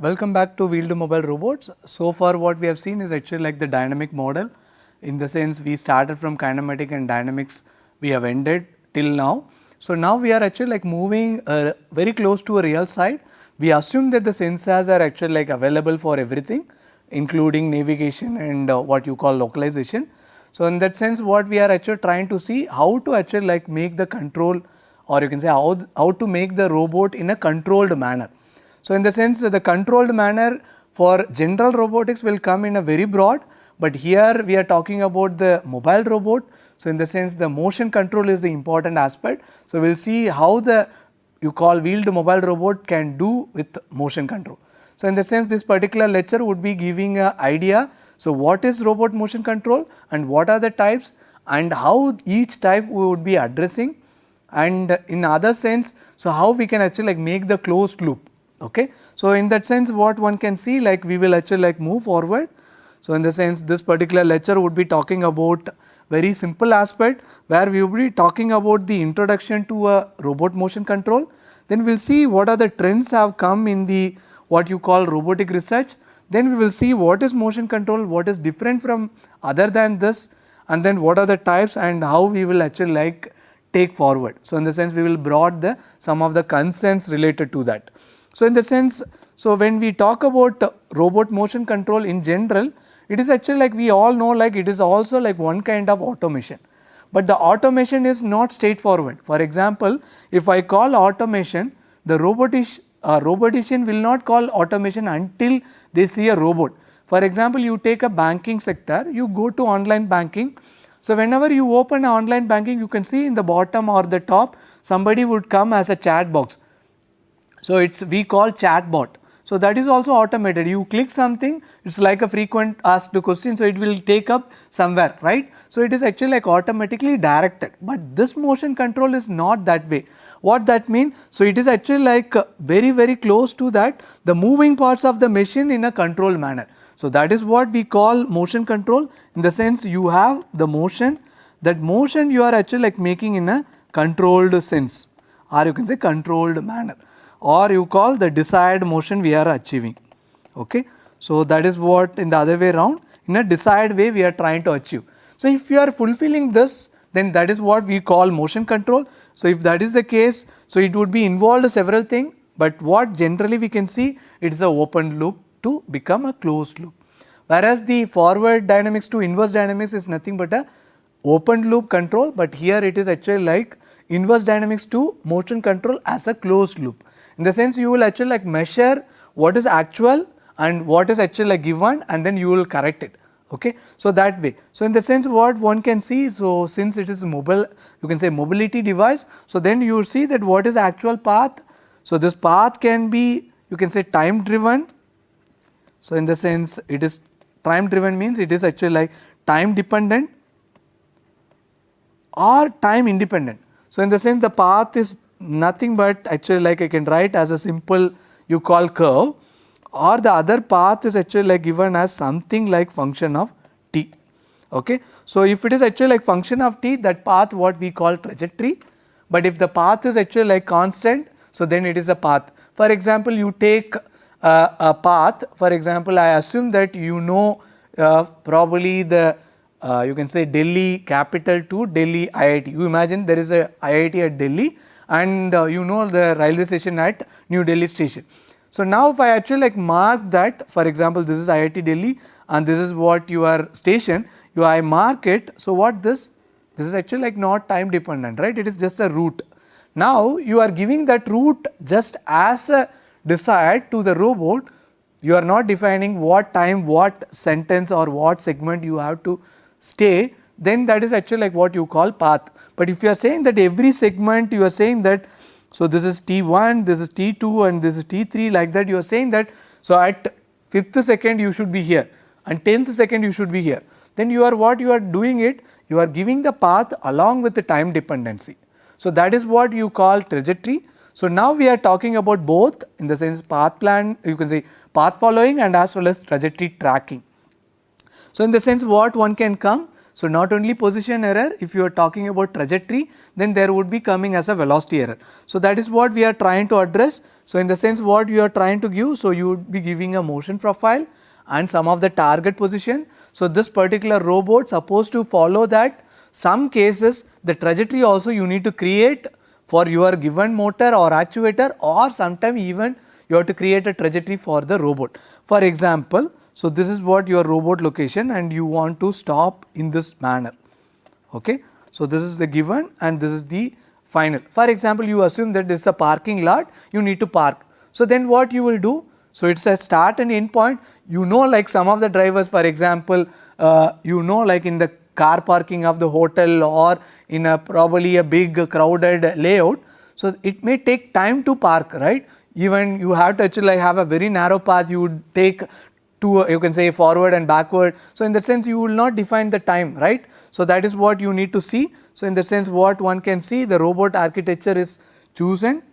Welcome back to Wheel to Mobile Robots. So far what we have seen is actually like the dynamic model. In the sense we started from kinematic and dynamics, we have ended till now. So now we are actually like moving very close to a real side. We assume that the sensors are actually like available for everything, including navigation and what you call localization. So in that sense what we are actually trying to see how to actually like make the control, or you can say how to make the robot in a controlled manner. So in the sense the controlled manner for general robotics will come in a very broad, but here we are talking about the mobile robot. So in the sense the motion control is the important aspect. So we will see how the you call wheeled mobile robot can do with motion control. So in the sense this particular lecture would be giving an idea. So what is robot motion control and what are the types and how each type we would be addressing, and in other sense, so how we can actually like make the closed loop. Okay. So in that sense what one can see, like we will actually like move forward. So in the sense this particular lecture would be talking about very simple aspect where we will be talking about the introduction to a robot motion control. Then we will see what are the trends have come in the what you call robotic research. Then we will see what is motion control, what is different from other than this, and then what are the types and how we will actually like take forward. So in the sense we will brought the some of the concerns related to that. So in the sense, so when we talk about robot motion control in general, it is actually like we all know like it is also like one kind of automation, but the automation is not straightforward. For example, if I call automation, the robotician will not call automation until they see a robot. For example, you take a banking sector, you go to online banking. So whenever you open online banking, you can see in the bottom or the top somebody would come as a chat box. So it's we call chatbot. So that is also automated. You click something, it's like a frequent asked question, so it will take up somewhere, right? So it is actually like automatically directed, but this motion control is not that way. What that means? So it is actually like very close to that, the moving parts of the machine in a controlled manner. So that is what we call motion control, in the sense you have the motion, that motion you are actually like making in a controlled sense, or you can say controlled manner, or you call the desired motion we are achieving. Okay. So that is what in the other way around, in a desired way we are trying to achieve. So if you are fulfilling this, then that is what we call motion control. So if that is the case, so it would be involved several things, but what generally we can see, it is a open loop to become a closed loop. Whereas the forward dynamics to inverse dynamics is nothing but a open loop control, but here it is actually like inverse dynamics to motion control as a closed loop. In the sense you will actually like measure what is actual and what is actually like given, and then you will correct it. Okay. So that way. So in the sense what one can see, so since it is mobile, you can say mobility device, so then you will see that what is actual path. So this path can be, you can say, time driven. So in the sense it is time driven means it is actually like time dependent or time independent. So in the sense the path is nothing but actually like I can write as a simple you call curve, or the other path is actually like given as something like function of t. Okay. So if it is actually like function of t, that path what we call trajectory, but if the path is actually like constant, so then it is a path. For example, you take a path, for example I assume that you know probably the you can say Delhi capital to Delhi IIT. You imagine there is a IIT at Delhi, and you know the railway station at New Delhi station. So now if I actually like mark that, for example this is IIT Delhi and this is what your station, I mark it. So what this is actually like not time dependent, right? It is just a route. Now you are giving that route just as a desired to the robot. You are not defining what time, what sentence or what segment you have to stay, then that is actually like what you call path. But if you are saying that every segment you are saying that, so this is T1, this is T2 and this is T3, like that you are saying that, so at 5th second you should be here and 10th second you should be here, then you are what you are doing it, you are giving the path along with the time dependency. So that is what you call trajectory. So now we are talking about both, in the sense path plan, you can say path following and as well as trajectory tracking. So in the sense what one can come, So not only position error, if you are talking about trajectory, then there would be coming as a velocity error. So that is what we are trying to address. So in the sense what you are trying to give, so you would be giving a motion profile and some of the target position. So this particular robot supposed to follow that. Some cases the trajectory also you need to create for your given motor or actuator, or sometime even you have to create a trajectory for the robot. For example, so this is what your robot location and you want to stop in this manner. Okay. So this is the given and this is the final. For example, you assume that this is a parking lot, you need to park. So then what you will do? So it is a start and end point. You know, like some of the drivers, for example, you know, like in the car parking of the hotel or in a probably a big crowded layout. So it may take time to park, right? Even you have to actually have a very narrow path, you would take to you can say forward and backward. So in that sense you will not define the time, right? So that is what you need to see. So in that sense what one can see, the robot architecture is chosen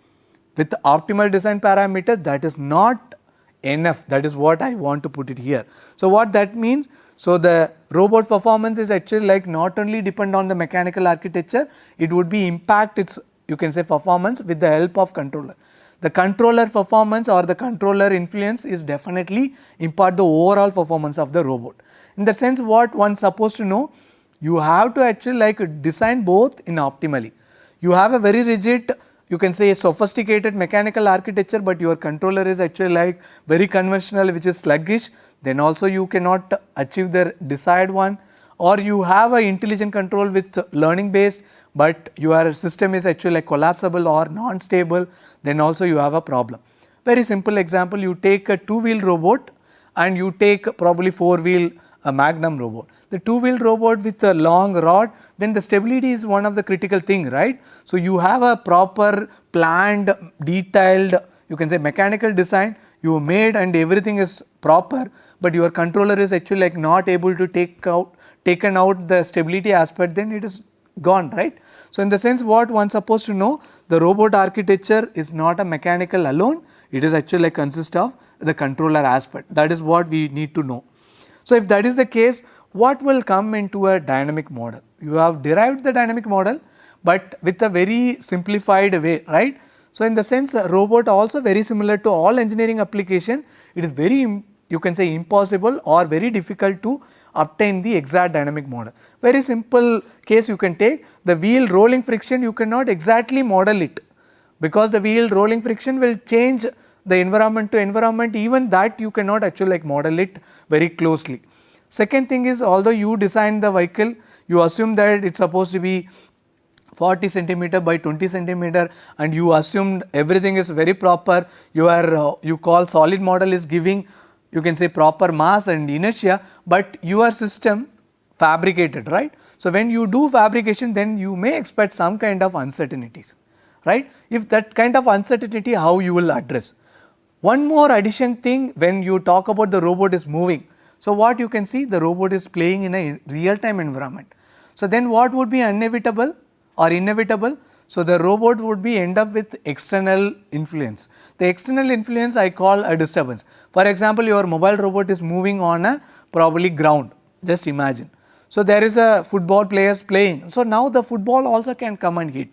with the optimal design parameter. That is not enough, that is what I want to put it here. So what that means, so the robot performance is actually like not only depend on the mechanical architecture, it would be impact its you can say performance with the help of controller. The controller performance or the controller influence is definitely impart the overall performance of the robot. In that sense what one supposed to know, you have to actually like design both in optimally. You have a very rigid you can say a sophisticated mechanical architecture, but your controller is actually like very conventional which is sluggish, then also you cannot achieve the desired one. Or you have a intelligent control with learning based, but your system is actually like collapsible or non-stable, then also you have a problem. Very simple example, you take a 2-wheel robot and you take probably 4-wheel a Magnum robot. The 2-wheel robot with a long rod, then the stability is one of the critical thing, right? So you have a proper planned detailed you can say mechanical design you made and everything is proper, but your controller is actually like not able to taken out the stability aspect, then it is gone, right? So in the sense what one supposed to know, the robot architecture is not a mechanical alone, it is actually like consist of the controller aspect, that is what we need to know. So if that is the case, what will come into a dynamic model? You have derived the dynamic model, but with a very simplified way, right? So in the sense robot also very similar to all engineering application, it is very you can say impossible or very difficult to obtain the exact dynamic model. Very simple case you can take, the wheel rolling friction you cannot exactly model it, because the wheel rolling friction will change the environment to environment, even that you cannot actually like model it very closely. Second thing is, although you design the vehicle, you assume that it is supposed to be 40 centimeter by 20 centimeter and you assumed everything is very proper, you call solid model is giving you can say proper mass and inertia, but your system fabricated, right. So when you do fabrication, then you may expect some kind of uncertainties, right. If that kind of uncertainty, how you will address? One more addition thing, when you talk about the robot is moving, so what you can see, the robot is playing in a real time environment. So then what would be inevitable or inevitable? So the robot would be end up with external influence. The external influence I call a disturbance. For example, your mobile robot is moving on a probably ground, just imagine. So there is a football players playing, so now the football also can come and hit.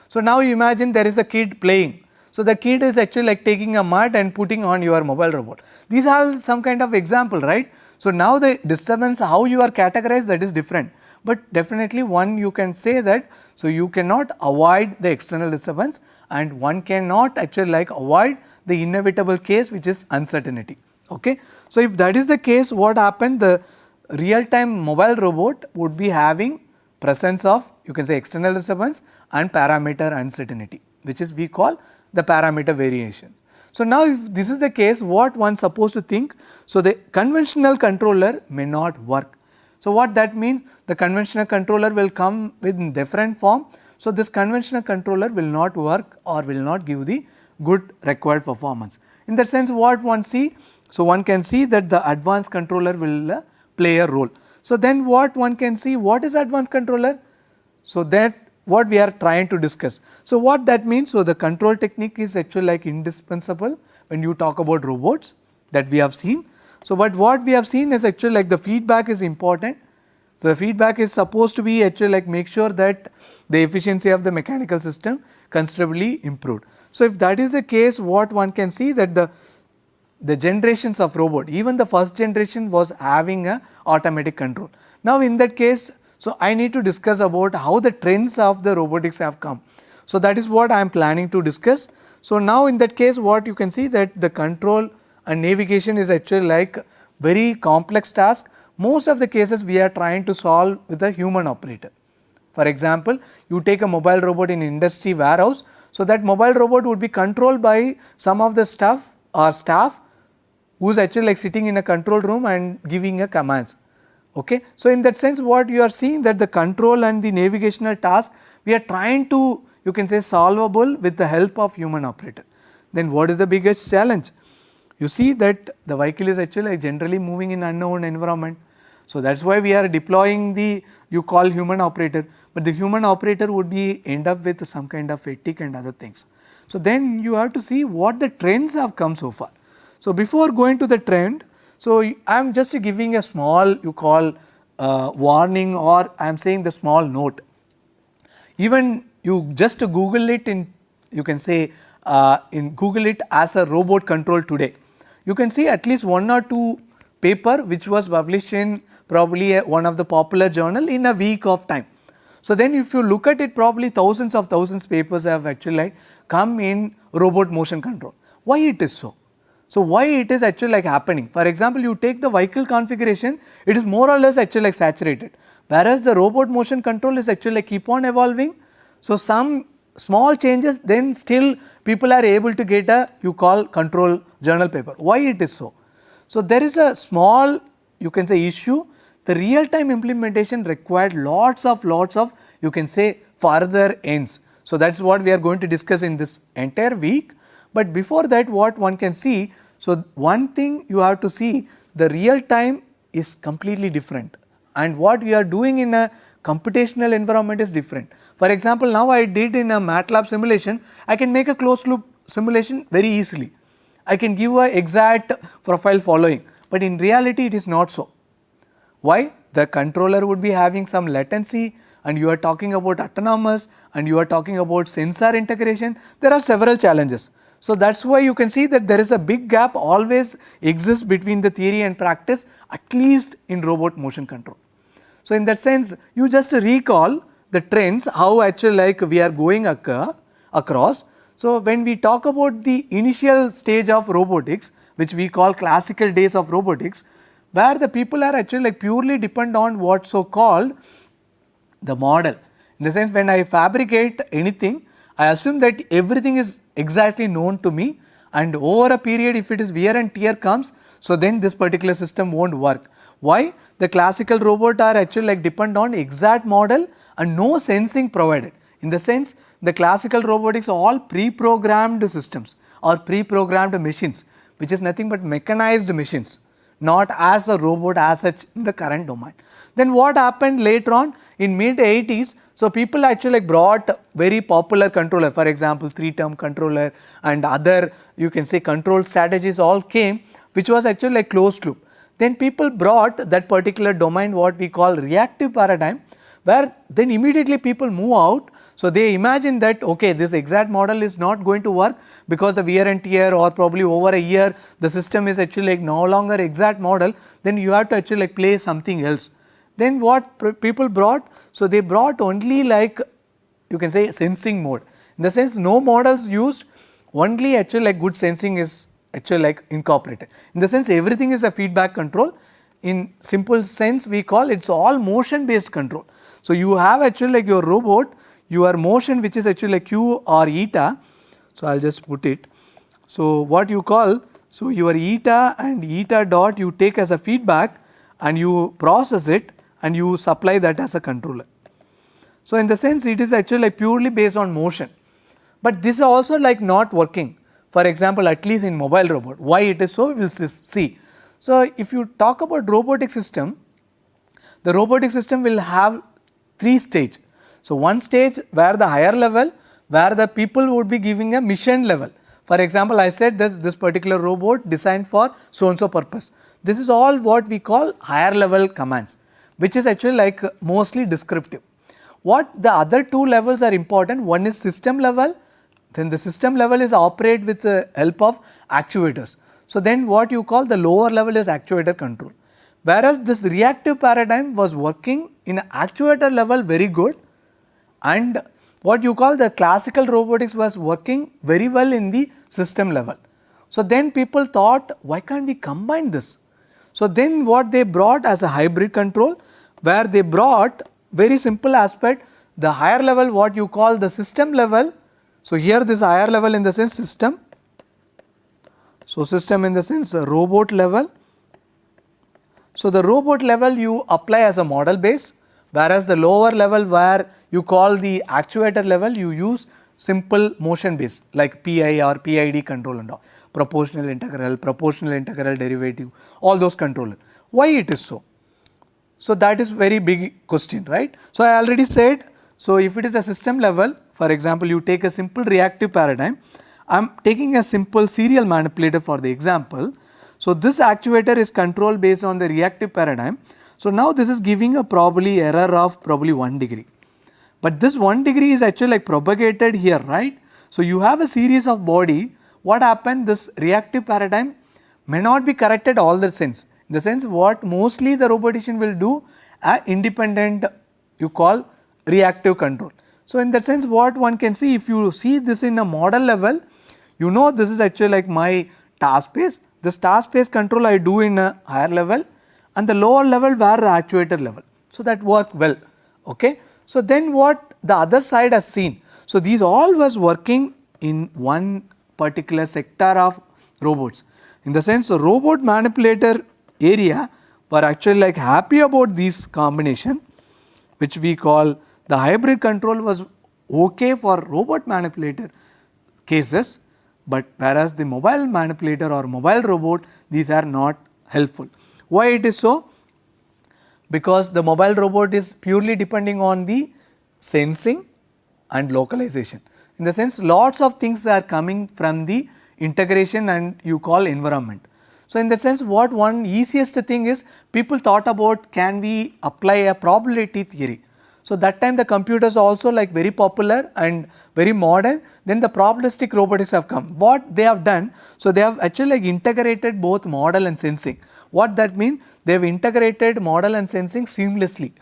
So now you imagine there is a kid playing. So the kid is actually like taking a mud and putting on your mobile robot. These are some kind of example, right. So now the disturbance, how you are categorized, that is different, but definitely one you can say that, so you cannot avoid the external disturbance and one cannot actually like avoid the inevitable case, which is uncertainty. Okay. So if that is the case, what happened, the real time mobile robot would be having presence of you can say external disturbance and parameter uncertainty, which is we call the parameter variation. So now if this is the case, what one supposed to think, so the conventional controller may not work. So what that means, the conventional controller will come with different form. So this conventional controller will not work or will not give the good required performance. In that sense, what one see, so one can see that the advanced controller will play a role. So then what one can see, what is advanced controller? So that what we are trying to discuss. So what that means, so the control technique is actually like indispensable when you talk about robots that we have seen. So but what we have seen is actually like the feedback is important. So the feedback is supposed to be actually like make sure that the efficiency of the mechanical system considerably improved. So if that is the case, what one can see that the generations of robot, even the first generation was having a automatic control. Now in that case, so I need to discuss about how the trends of the robotics have come. So that is what I am planning to discuss. So now in that case, what you can see that the control and navigation is actually like very complex task. Most of the cases we are trying to solve with a human operator. For example, you take a mobile robot in industry warehouse, so that mobile robot would be controlled by some of the staff who is actually like sitting in a control room and giving a commands. Okay. So in that sense, what you are seeing that the control and the navigational task we are trying to, you can say, solvable with the help of human operator. Then what is the biggest challenge? You see that the vehicle is actually like generally moving in unknown environment. So that is why we are deploying the, you call human operator, but the human operator would be end up with some kind of fatigue and other things. So then you have to see what the trends have come so far. So before going to the trend, so I am just giving a small, you call warning, or I am saying the small note. Even you just Google it in, you can say in Google it as a robot control today. You can see at least 1 or 2 paper which was published in probably one of the popular journal in a week of time. So then if you look at it, probably thousands of papers have actually like come in robot motion control. Why it is so? So why it is actually like happening? For example, you take the vehicle configuration, it is more or less actually like saturated, whereas the robot motion control is actually like keep on evolving. So some small changes, then still people are able to get a, you call, control journal paper. Why it is so? So there is a small, you can say, issue. The real time implementation required lots of you can say further ends. So that is what we are going to discuss in this entire week. But before that, what one can see, so one thing you have to see, the real time is completely different, and what we are doing in a computational environment is different. For example, now I did in a MATLAB simulation, I can make a closed loop simulation very easily. I can give a exact profile following, but in reality it is not so. Why? The controller would be having some latency, and you are talking about autonomous, and you are talking about sensor integration. There are several challenges. So that is why you can see that there is a big gap always exists between the theory and practice, at least in robot motion control. So in that sense, you just recall the trends, how actually like we are going across. So when we talk about the initial stage of robotics, which we call classical days of robotics, where the people are actually like purely depend on what so called the model. In the sense, when I fabricate anything, I assume that everything is exactly known to me, and over a period if it is wear and tear comes, so then this particular system won't work. Why? The classical robot are actually like depend on exact model and no sensing provided. In the sense, the classical robotics are all pre-programmed systems or pre-programmed machines, which is nothing but mechanized machines, not as a robot as such in the current domain. Then what happened later on in mid 80s, so people actually like brought very popular controller, for example 3-term controller and other, you can say, control strategies all came, which was actually like closed loop. Then people brought that particular domain what we call reactive paradigm, where then immediately people move out. So they imagine that okay, this exact model is not going to work because the wear and tear, or probably over a year the system is actually like no longer exact model, then you have to actually like play something else. Then what people brought, so they brought only like, you can say, sensing mode. In the sense, no models used, only actually like good sensing is actually like incorporated. In the sense, everything is a feedback control. In simple sense, we call it's all motion based control. So you have actually like your robot, your motion, which is actually like q or eta. So I will just put it. So what you call, so your eta and eta dot you take as a feedback and you process it and you supply that as a controller. So in the sense, it is actually like purely based on motion, but this is also like not working. For example, at least in mobile robot, why it is so, we will see. So if you talk about robotic system, the robotic system will have 3 stages. So one stage where the higher level, where the people would be giving a mission level. For example, I said this particular robot designed for so and so purpose. This is all what we call higher level commands. which is actually like mostly descriptive. What the other two levels are important, one is system level, then the system level is operate with the help of actuators. So then what you call the lower level is actuator control. Whereas this reactive paradigm was working in actuator level very good, and what you call the classical robotics was working very well in the system level. So then people thought, why can't we combine this? So then what they brought as a hybrid control, where they brought very simple aspect, the higher level what you call the system level. So here this higher level in the sense system. So system in the sense robot level. So the robot level you apply as a model base, whereas the lower level where you call the actuator level, you use simple motion base like PI or PID control and all, proportional integral derivative, all those controller. Why it is so? So that is very big question, right? So I already said, so if it is a system level, for example, you take a simple reactive paradigm, I am taking a simple serial manipulator for the example. So this actuator is controlled based on the reactive paradigm. So now this is giving a probably error of probably 1 degree. But this 1 degree is actually like propagated here, right? So you have a series of body, what happened, this reactive paradigm may not be corrected all the sense. In the sense what mostly the robotician will do, independent you call reactive control. So in that sense what one can see, if you see this in a model level, you know this is actually like my task space. This task space control I do in a higher level, and the lower level where the actuator level. So that worked well, okay. So then what the other side has seen. So these all was working in one particular sector of robots. In the sense robot manipulator area were actually like happy about this combination, which we call the hybrid control was okay for robot manipulator cases, but whereas the mobile manipulator or mobile robot, these are not helpful. Why it is so? Because the mobile robot is purely depending on the sensing and localization. In the sense lots of things are coming from the integration and you call environment. So in the sense what one easiest thing is, people thought about can we apply a probability theory. So that time the computers also like very popular and very modern, then the probabilistic robotics have come. What they have done, so they have actually like integrated both model and sensing. What that means? They have integrated model and sensing seamlessly.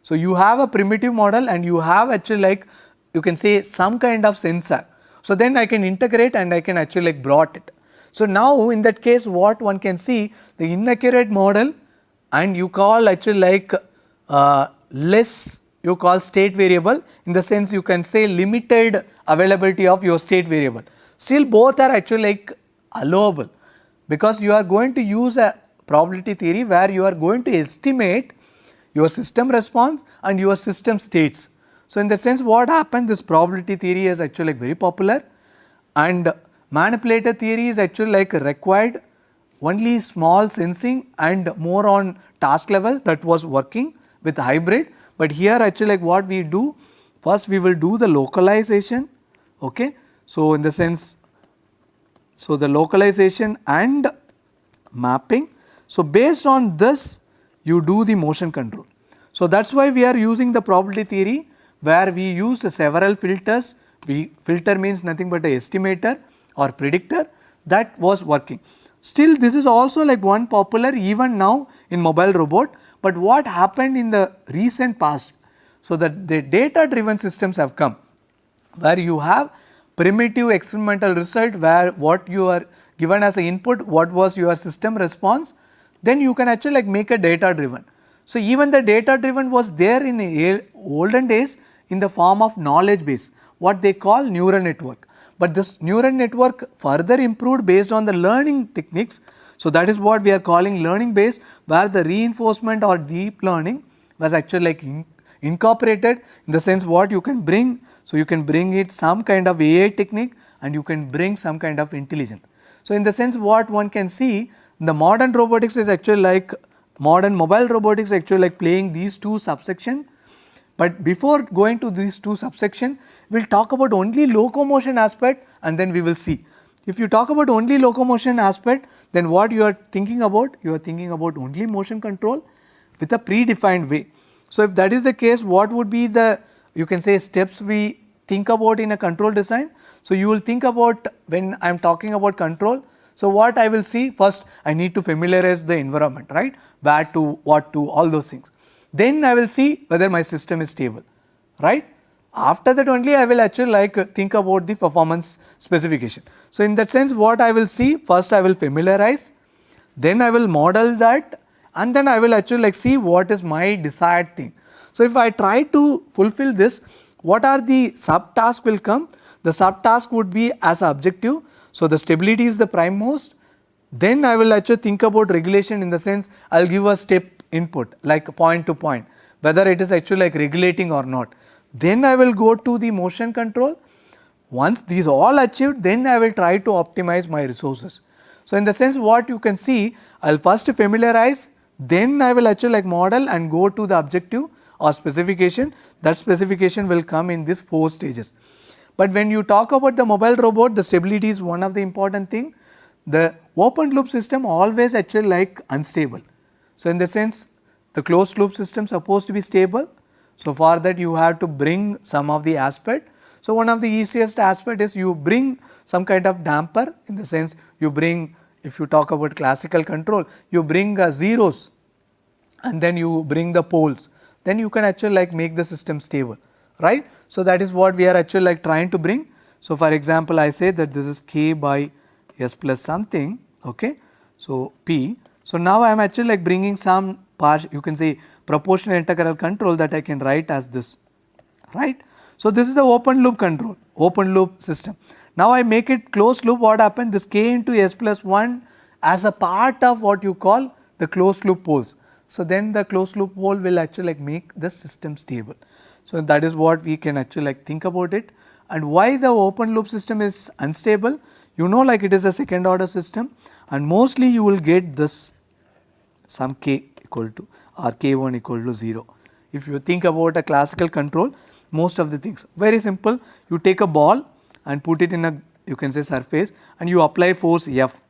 So you have a primitive model and you have actually like you can say some kind of sensor. So then I can integrate and I can actually like brought it. So now in that case what one can see, the inaccurate model and you call actually like less you call state variable, in the sense you can say limited availability of your state variable. Still both are actually like allowable, because you are going to use a probability theory where you are going to estimate your system response and your system states. So in the sense what happened, this probability theory is actually like very popular, and manipulator theory is actually like required only small sensing and more on task level, that was working with hybrid. But here actually like what we do, first we will do the localization, okay. So in the sense, so the localization and mapping. So based on this you do the motion control. So that is why we are using the probability theory, where we use several filters. Filter means nothing but a estimator or predictor, that was working. Still this is also like one popular even now in mobile robot, but what happened in the recent past, so that the data driven systems have come, where you have primitive experimental result, where what you are given as an input, what was your system response, then you can actually like make a data driven. So even the data driven was there in olden days in the form of knowledge base, what they call neural network. But this neural network further improved based on the learning techniques. So that is what we are calling learning based, where the reinforcement or deep learning was actually like incorporated, in the sense what you can bring. So you can bring it some kind of AI technique and you can bring some kind of intelligence. So in the sense what one can see, the modern robotics is actually like modern mobile robotics actually like playing these two subsection. But before going to these two subsection, we will talk about only locomotion aspect and then we will see. If you talk about only locomotion aspect, then what you are thinking about? You are thinking about only motion control, with a predefined way. So if that is the case, what would be the, you can say, steps we think about in a control design? So you will think about, when I am talking about control, so what I will see, first I need to familiarize the environment, right, where to, what to, all those things. Then I will see whether my system is stable, right. After that only I will actually like think about the performance specification. So in that sense, what I will see, first I will familiarize, then I will model that, and then I will actually like see what is my desired thing. So if I try to fulfill this, what are the subtasks will come? The subtask would be as an objective. So the stability is the prime most. Then I will actually think about regulation, in the sense I will give a step input like point to point, whether it is actually like regulating or not. Then I will go to the motion control. Once these all achieved, then I will try to optimize my resources. So in the sense, what you can see, I will first familiarize, then I will actually like model and go to the objective or specification. That specification will come in these 4 stages. But when you talk about the mobile robot, the stability is one of the important thing. The open loop system always actually like unstable. So in the sense, the closed loop system supposed to be stable. So for that you have to bring some of the aspect. So one of the easiest aspect is you bring some kind of damper, in the sense you bring, if you talk about classical control, you bring zeros and then you bring the poles, then you can actually like make the system stable, right. So that is what we are actually like trying to bring. So for example, I say that this is k by s plus something, okay. So p. So now I am actually like bringing some part, you can say proportional integral control, that I can write as this, right. So this is the open loop control, open loop system. Now I make it closed loop. What happened? This k into s plus 1 as a part of what you call the closed loop poles. So then the closed loop pole will actually like make the system stable. So that is what we can actually like think about it. And why the open loop system is unstable? You know, like it is a second order system, and mostly you will get this some k equal to or k1 equal to 0. If you think about a classical control, most of the things very simple. You take a ball and put it in a, you can say, surface, and you apply force F.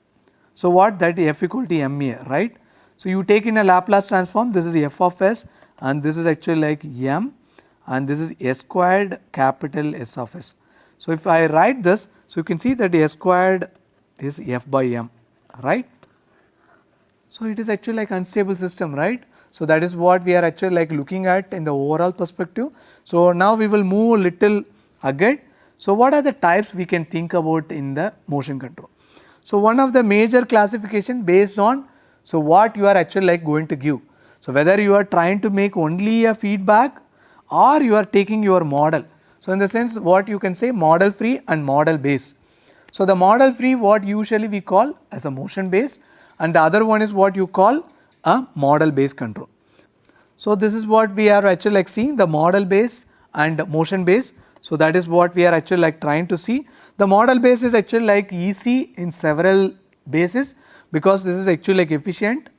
So what, that F equal to ma, right. So you take in a Laplace transform, this is f of s, and this is actually like m, and this is s squared capital S of s. So if I write this, so you can see that s squared is f by m, right. So it is actually like unstable system, right. So that is what we are actually like looking at in the overall perspective. So now we will move a little again. So what are the types we can think about in the motion control? So one of the major classification based on, so what you are actually like going to give. So whether you are trying to make only a feedback or you are taking your model. So in the sense, what you can say, model free and model based. So the model free, what usually we call as a motion based, and the other one is what you call a model based control. So this is what we are actually like seeing, the model based and motion based. So that is what we are actually like trying to see. The model based is actually like easy in several bases, because this is actually like efficient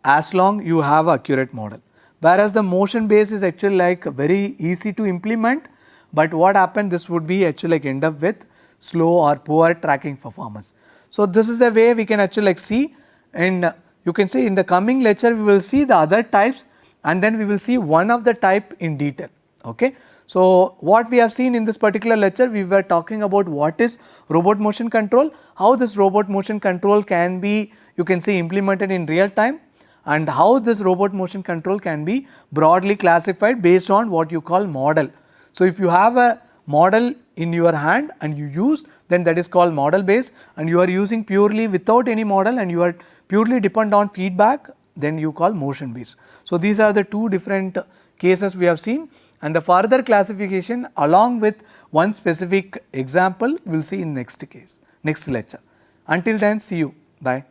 as long you have accurate model. Whereas the motion based is actually like very easy to implement, but what happened, this would be actually like end up with slow or poor tracking performance. So this is the way we can actually like see, and you can say in the coming lecture we will see the other types, and then we will see one of the type in detail, okay. So what we have seen in this particular lecture, we were talking about what is robot motion control, how this robot motion control can be, you can say, implemented in real time, and how this robot motion control can be broadly classified based on what you call model. So if you have a model in your hand and you use, then that is called model based, and you are using purely without any model and you are purely depend on feedback, then you call motion based. So these are the two different cases we have seen, and the further classification along with one specific example we will see in next case, next lecture. Until then, see you, bye.